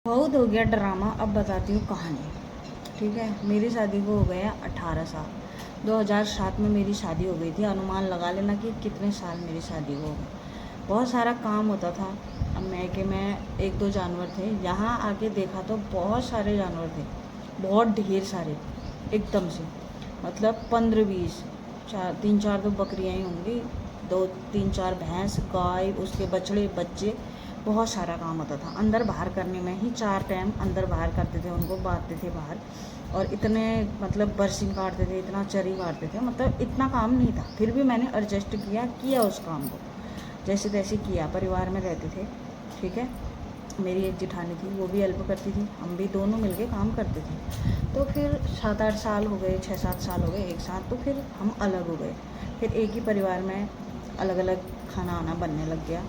बहुत हो गया ड्रामा। अब बताती हूँ कहानी। ठीक है, मेरी शादी को हो गया 18 साल। 2007 में मेरी शादी हो गई थी। अनुमान लगा लेना कि कितने साल मेरी शादी को हो गए। बहुत सारा काम होता था। अब मैके में एक दो जानवर थे, यहाँ आके देखा तो बहुत सारे जानवर थे, बहुत ढेर सारे एकदम से। मतलब 15-20, तीन चार तो बकरियाँ ही होंगी, 2-3-4 भैंस, गाय, उसके बछड़े, बच्चे। बहुत सारा काम होता था। अंदर बाहर करने में ही 4 टाइम अंदर बाहर करते थे, उनको बांधते थे बाहर। और इतने मतलब बरसिन काटते थे, इतना चरी काटते थे, मतलब इतना काम नहीं था। फिर भी मैंने एडजस्ट किया उस काम को, जैसे तैसे किया। परिवार में रहते थे, ठीक है। मेरी एक जिठानी थी, वो भी हेल्प करती थी, हम भी दोनों मिलके काम करते थे। तो फिर 7-8 साल हो गए, 6-7 साल हो गए एक साथ। तो फिर हम अलग हो गए। फिर एक ही परिवार में अलग अलग खाना वाना बनने लग गया।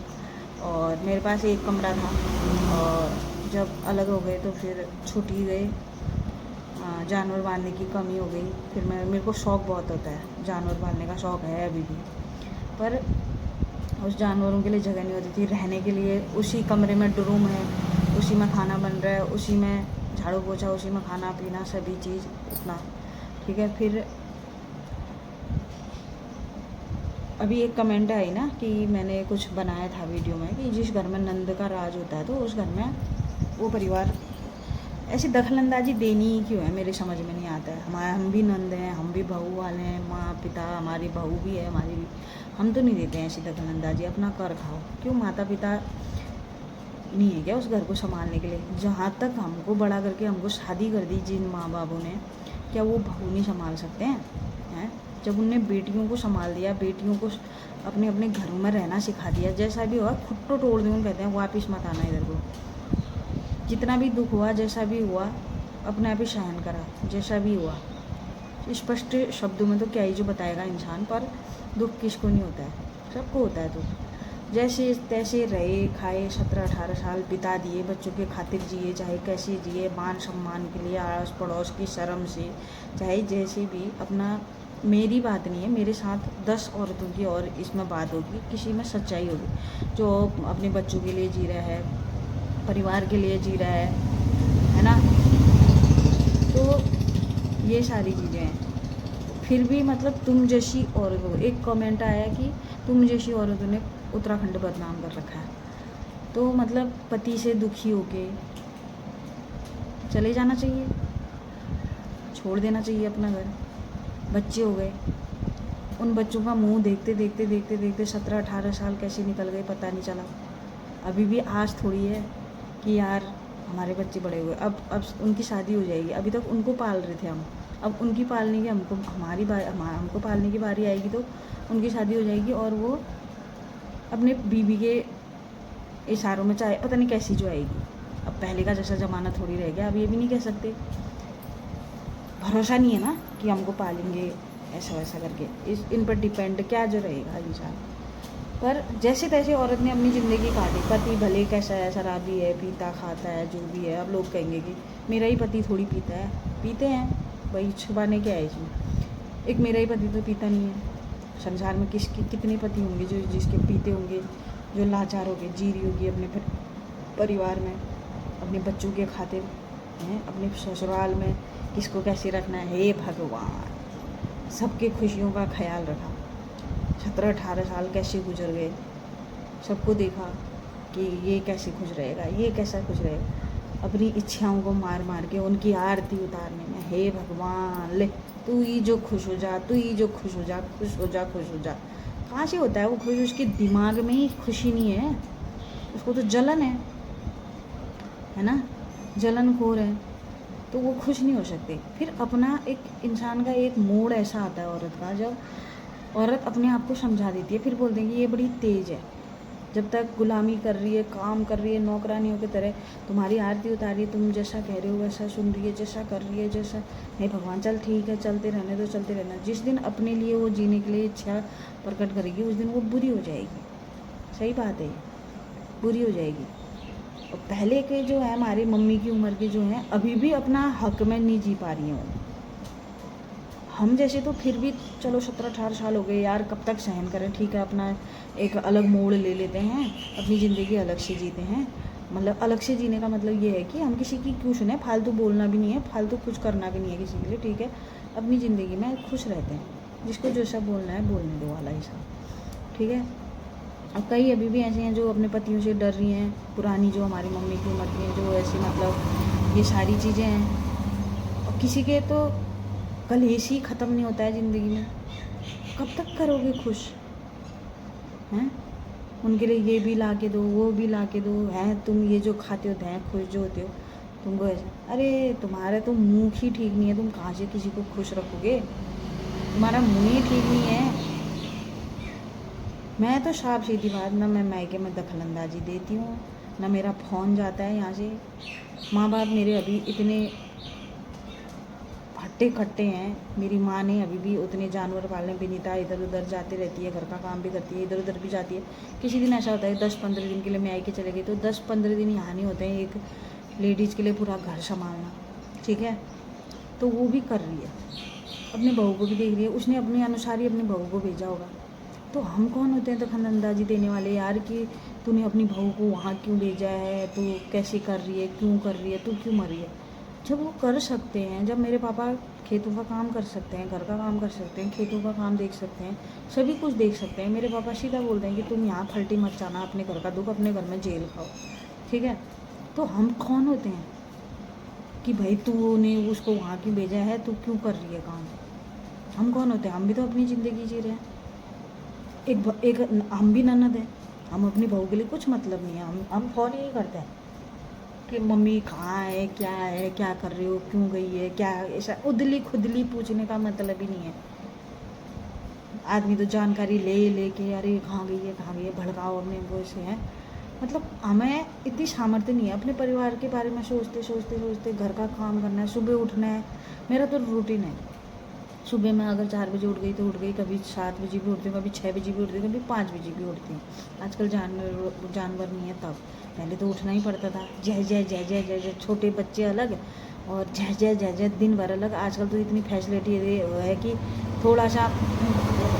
और मेरे पास एक कमरा था। और जब अलग हो गए तो फिर छूट ही गए। जानवर पालने की कमी हो गई। फिर मेरे को शौक़ बहुत होता है, जानवर पालने का शौक़ है अभी भी। पर उस जानवरों के लिए जगह नहीं होती थी रहने के लिए। उसी कमरे में रूम है, उसी में खाना बन रहा है, उसी में झाड़ू पोछा, उसी में खाना पीना सभी चीज़ उतना, ठीक है। फिर अभी एक कमेंट आई ना कि मैंने कुछ बनाया था वीडियो में कि जिस घर में नंद का राज होता है तो उस घर में वो परिवार ऐसी दखलंदाजी देनी ही क्यों है, मेरे समझ में नहीं आता है। हम भी नंद हैं, हम भी बहू वाले हैं, माँ पिता हमारी बहू भी है, हमारी भी। हम तो नहीं देते हैं ऐसी दखलंदाजी। अपना कर खाओ। क्यों माता पिता नहीं है क्या उस घर को संभालने के लिए? जहाँ तक हमको बड़ा करके हमको शादी कर दी जिन माँ बापों ने, क्या वो बहू नहीं संभाल सकते हैं? जब उनने बेटियों को संभाल दिया, बेटियों को अपने अपने घरों में रहना सिखा दिया, जैसा भी हुआ खुद तो तोड़ दूँ, कहते हैं वापिस मत आना इधर को। जितना भी दुख हुआ, जैसा भी हुआ, अपने आप ही सहन करा, जैसा भी हुआ। स्पष्ट शब्दों में तो क्या ही जो बताएगा इंसान, पर दुख किसको नहीं होता है, सबको होता है दुख। जैसे तैसे रहे खाए, 17-18 साल बिता दिए, बच्चों के खातिर जिए, चाहे कैसे जिए, मान सम्मान के लिए, आस पड़ोस की शर्म से, चाहे जैसे भी अपना। मेरी बात नहीं है, मेरे साथ 10 औरतों की और इसमें बात होगी, किसी में सच्चाई होगी। जो अपने बच्चों के लिए जी रहा है, परिवार के लिए जी रहा है ना। तो ये सारी चीज़ें हैं। फिर भी मतलब तुम जैसी औरतों, एक कमेंट आया कि तुम जैसी औरतों ने उत्तराखंड बदनाम कर रखा है। तो मतलब पति से दुखी होके चले जाना चाहिए, छोड़ देना चाहिए अपना घर। बच्चे हो गए, उन बच्चों का मुंह देखते देखते देखते देखते 17-18 साल कैसे निकल गए पता नहीं चला। अभी भी आस थोड़ी है कि यार हमारे बच्चे बड़े हुए, अब उनकी शादी हो जाएगी। अभी तक उनको पाल रहे थे हम, अब उनकी पालने की हमको पालने की बारी आएगी तो उनकी शादी हो जाएगी। और वो अपने बीवी के इशारों में चाहे पता नहीं कैसी जो आएगी। अब पहले का जैसा ज़माना थोड़ी रह गया। अब ये भी नहीं कह सकते, भरोसा नहीं है ना कि हमको पालेंगे ऐसा वैसा करके। इन पर डिपेंड क्या जो रहेगा इंसान। पर जैसे तैसे औरत ने अपनी ज़िंदगी काटी। पति भले कैसा है, शराबी है, पीता खाता है, जो भी है। अब लोग कहेंगे कि मेरा ही पति थोड़ी पीता है, पीते हैं भाई, छुपाने क्या है इसमें। एक मेरा ही पति तो पीता नहीं है। संसार में कितने पति होंगे जो जिसके पीते होंगे, जो लाचार होके जी रही होगी अपने परिवार में, अपने बच्चों के खातिर हैं, अपने ससुराल में किसको कैसे रखना है। हे भगवान, सबके खुशियों का ख्याल रखा। 17-18 साल कैसे गुजर गए, सबको देखा कि ये कैसे खुश रहेगा, ये कैसा खुश रहेगा। अपनी इच्छाओं को मार मार के उनकी आरती उतारने में। हे भगवान, ले तू ही जो खुश हो जा, तू ही जो खुश हो जा, खुश हो जा, खुश हो जा। कहाँ से होता है वो खुश? उसके दिमाग में ही खुशी नहीं है, उसको तो जलन है ना, जलन खोर है, तो वो खुश नहीं हो सकते। फिर अपना एक इंसान का एक मोड़ ऐसा आता है औरत का, जब औरत अपने आप को समझा देती है। फिर बोलते हैं कि ये बड़ी तेज़ है। जब तक गुलामी कर रही है, काम कर रही है, नौकरानियों की तरह तुम्हारी आरती उतार रही है, तुम जैसा कह रहे हो वैसा सुन रही है, जैसा कर रही है, जैसा। हे भगवान, चल ठीक है, चलते रहने दो, चलते रहना। जिस दिन अपने लिए वो जीने के लिए इच्छा प्रकट करेगी, उस दिन वो बुरी हो जाएगी। सही बात है, बुरी हो जाएगी। और पहले के जो है हमारी मम्मी की उम्र के जो हैं, अभी भी अपना हक में नहीं जी पा रही हैं। हम जैसे तो फिर भी चलो 17-18 साल हो गए यार, कब तक सहन करें। ठीक है, अपना एक अलग मोड़ ले लेते हैं, अपनी ज़िंदगी अलग से जीते हैं। मतलब अलग से जीने का मतलब ये है कि हम किसी की क्यों सुने, फालतू बोलना भी नहीं है, फालतू कुछ करना भी नहीं है किसी के लिए, ठीक है। अपनी ज़िंदगी में खुश रहते हैं, जिसको जो सा बोलना है बोलने दो वाला ही सब, ठीक है। अब कई अभी भी ऐसे हैं जो अपने पतियों से डर रही हैं, पुरानी जो हमारी मम्मी की उम्र की हैं, जो ऐसी मतलब ये सारी चीज़ें हैं। और किसी के तो कलेश ही ख़त्म नहीं होता है ज़िंदगी में, कब तक करोगे खुश हैं। उनके लिए ये भी ला के दो, वो भी ला के दो, हैं तुम ये जो खाते हो हैं खुश जो होते हो, तुमको ऐसा, अरे तुम्हारा तो मुँह ही ठीक नहीं है, तुम कहाँ से किसी को खुश रखोगे, तुम्हारा मुँह ही ठीक नहीं है। मैं तो साफ सीधी बात, ना मैं मायके में दखलंदाजी देती हूँ, ना मेरा फ़ोन जाता है यहाँ से। माँ बाप मेरे अभी इतने हट्टे कट्टे हैं, मेरी माँ ने अभी भी उतने जानवर पाले, विनीता इधर उधर जाती रहती है, घर का काम भी करती है, इधर उधर भी जाती है। किसी दिन ऐसा होता है 10-15 दिन के लिए मैं आके चले गई, तो 10-15 दिन यहाँ नहीं होते हैं एक लेडीज़ के लिए पूरा घर संभालना, ठीक है। तो वो भी कर रही है, अपनी बहू को भी देख रही है, उसने अपने अनुसार ही अपनी बहू को भेजा होगा। तो हम कौन होते हैं दखलंदाजी देने वाले यार, कि तूने अपनी बहू को वहाँ क्यों भेजा है, तू कैसे कर रही है, क्यों कर रही है, तू क्यों मर रही है। जब वो कर सकते हैं, जब मेरे पापा खेतों का काम कर सकते हैं, घर का काम कर सकते हैं, खेतों का काम देख सकते हैं, सभी कुछ देख सकते हैं, मेरे पापा सीधा बोलते हैं कि तुम यहाँ फल्टी मत जाना, अपने घर का दुख अपने घर में जेल खाओ, ठीक है। तो हम कौन होते हैं कि भाई तूने उसको वहाँ क्यों भेजा है, तू क्यों कर रही है काम। हम कौन होते हैं, हम भी तो अपनी ज़िंदगी जी रहे हैं। एक हम भी ननद हैं, हम अपनी बहू के लिए कुछ मतलब नहीं है, हम फ़ोन ही करते हैं कि मम्मी कहाँ है, क्या कर रही हो, क्यों गई है, क्या ऐसा उदली खुदली पूछने का मतलब ही नहीं है। आदमी तो जानकारी ले के अरे कहाँ गई है, भड़काओ अपने वो से है। मतलब हमें इतनी सामर्थ्य नहीं है, अपने परिवार के बारे में सोचते घर का काम करना है, सुबह उठना है। मेरा तो रूटीन है, सुबह मैं अगर 4 बजे उठ गई तो उठ गई, कभी 7 बजे भी उठती हूँ, कभी 6 बजे भी उठती हूँ, कभी 5 बजे भी उठती हूँ। आजकल जानवर नहीं है, तब पहले तो उठना ही पड़ता था, जय जय जय जय जय जय, छोटे बच्चे अलग और जय जय जय जय दिन भर अलग। आजकल तो इतनी फैसिलिटी है कि थोड़ा सा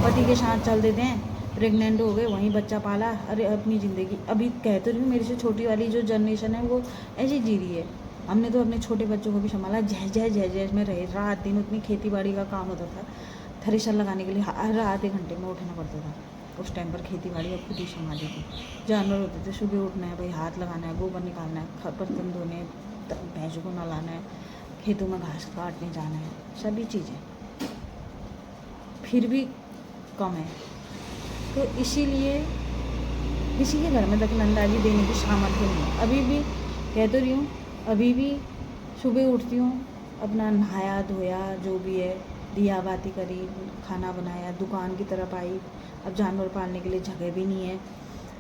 पति के साथ चल देते हैं, प्रेग्नेंट हो गए, वहीं बच्चा पाला, अरे अपनी ज़िंदगी। अभी कहते रही हूँ, मेरे से छोटी वाली जो जनरेशन है वो ऐसी जी रही है। हमने तो अपने छोटे बच्चों को भी संभाला, जय जय जय जय में रहे, रात दिन उतनी खेती बाड़ी का काम होता था, थ्रेशर लगाने के लिए हर आधे घंटे में उठना पड़ता था। उस टाइम पर खेती बाड़ी अब खुद ही संभाली थी। जानवर होते थे, सुबह उठना है भाई, हाथ लगाना है, गोबर निकालना है, बर्तन धोने, भैंसों को नहलाना है, खेतों में घास काटने जाना है, सभी चीज़ें फिर भी कम है। तो इसीलिए किसी के घर में दखलंदाजी देने की सामर्थ्य नहीं है। अभी भी कह तो रही हूँ, अभी भी सुबह उठती हूँ, अपना नहाया धोया जो भी है, दिया बाती करी, खाना बनाया, दुकान की तरफ आई। अब जानवर पालने के लिए जगह भी नहीं है,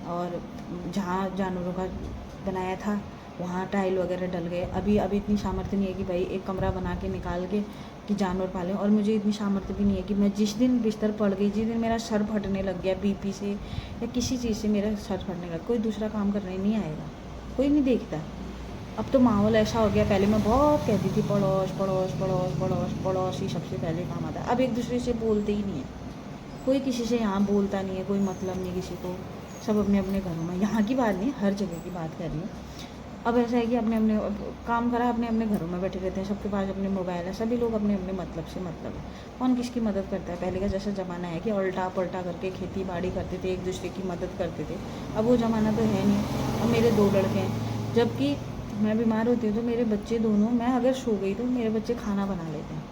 और जहाँ जानवरों का बनाया था वहाँ टाइल वगैरह डल गए। अभी इतनी सामर्थ्य नहीं है कि भाई एक कमरा बना के निकाल के कि जानवर पालें, और मुझे इतनी सामर्थ्य भी नहीं है कि मैं जिस दिन बिस्तर पड़ गई, जिस दिन मेरा सर फटने लग गया बीपी से या किसी चीज़ से मेरा सर फटने लगा, कोई दूसरा काम करने नहीं आएगा, कोई नहीं देखता। अब तो माहौल ऐसा हो गया, पहले मैं बहुत कहती थी पड़ोस पड़ोस पड़ोस पड़ोस पड़ोस ही सबसे पहले काम आता है। अब एक दूसरे से बोलते ही नहीं है, कोई किसी से यहाँ बोलता नहीं है, कोई मतलब नहीं किसी को, सब अपने अपने घरों में। यहाँ की बात नहीं, हर जगह की बात कर रही हूँ। अब ऐसा है कि अपने अपने काम करा, अपने अपने घरों में बैठे रहते हैं, सबके पास अपने मोबाइल है, सभी लोग अपने अपने मतलब से मतलब है, कौन किसकी मदद करता है। पहले का जैसा ज़माना है कि उल्टा पलटा करके खेती बाड़ी करते थे, एक दूसरे की मदद करते थे, अब वो ज़माना तो है नहीं। अब मेरे 2 लड़के हैं, जबकि मैं बीमार होती हूँ तो मेरे बच्चे दोनों, मैं अगर सो गई तो मेरे बच्चे खाना बना लेते हैं,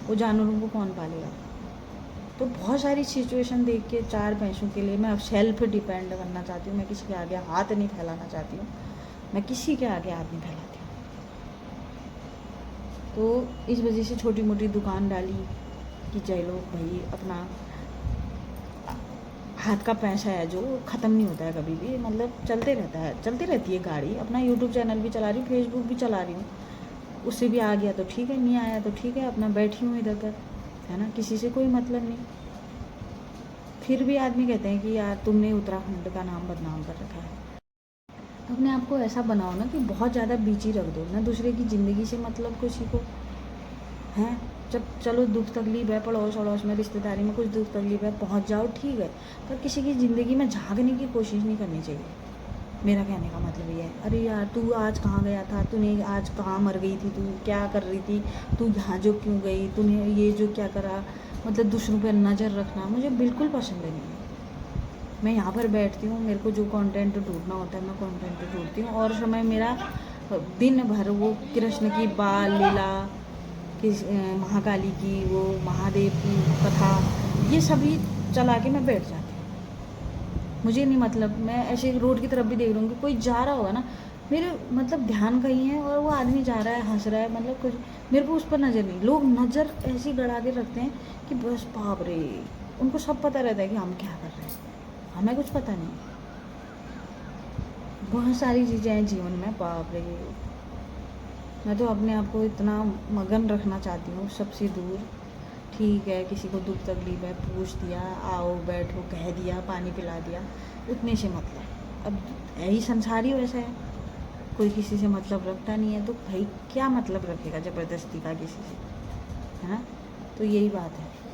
वो जानवरों को कौन पालेगा। तो बहुत सारी सिचुएशन देख के 4 भैंसों के लिए मैं अब सेल्फ डिपेंड बनना चाहती हूँ। मैं किसी के आगे हाथ नहीं फैलाना चाहती हूँ, मैं किसी के आगे हाथ नहीं फैलाती हूँ। तो इस वजह से छोटी मोटी दुकान डाली कि चलो भाई अपना हाथ का पैसा है जो ख़त्म नहीं होता है कभी भी, मतलब चलते रहता है, चलती रहती है गाड़ी। अपना यूट्यूब चैनल भी चला रही हूँ, फेसबुक भी चला रही हूँ, उससे भी आ गया तो ठीक है, नहीं आया तो ठीक है, अपना बैठी हूँ इधर पर, है ना, किसी से कोई मतलब नहीं। फिर भी आदमी कहते हैं कि यार तुमने उत्तराखंड का नाम बदनाम कर रखा है। तो अपने आप को ऐसा बनाओ ना कि बहुत ज़्यादा बिजी रख दो ना, दूसरे की ज़िंदगी से मतलब किसी को हैं। जब चलो दुख तकलीफ है, पड़ोस अड़ोस में रिश्तेदारी में कुछ दुख तकलीफ है, पहुंच जाओ ठीक है, पर किसी की ज़िंदगी में झांकने की कोशिश नहीं करनी चाहिए। मेरा कहने का मतलब ये है, अरे यार तू आज कहाँ गया था, तूने आज कहाँ मर गई थी, तू क्या कर रही थी, तू यहाँ जो क्यों गई, तूने ये जो क्या करा, मतलब दूसरों पर नज़र रखना मुझे बिल्कुल पसंद नहीं है। मैं यहाँ पर बैठती हूँ, मेरे को जो कंटेंट ढूंढना होता है मैं कंटेंट ढूंढती हूँ, और समय मेरा दिन भर वो कृष्ण की बाल लीला, किस महाकाली की, वो महादेव की कथा, ये सभी चला के मैं बैठ जाती हूँ। मुझे नहीं मतलब, मैं ऐसे रोड की तरफ भी देख रही हूँ कि कोई जा रहा होगा ना, मेरे मतलब ध्यान कहीं है और वो आदमी जा रहा है, हंस रहा है, मतलब कुछ मेरे को उस पर नज़र नहीं। लोग नज़र ऐसी गड़ा के रखते हैं कि बस बाप रे, उनको सब पता रहता है कि हम क्या कर रहे हैं, हमें कुछ पता नहीं। बहुत सारी चीज़ें हैं जीवन में, बाप रे। मैं तो अपने आप को इतना मगन रखना चाहती हूँ सबसे दूर। ठीक है, किसी को दुख तकलीफ है, पूछ दिया, आओ बैठो कह दिया, पानी पिला दिया, उतने से मतलब। अब है ही संसारी वैसा है, कोई किसी से मतलब रखता नहीं है, तो भाई क्या मतलब रखेगा ज़बरदस्ती का किसी से, है ना। तो यही बात है।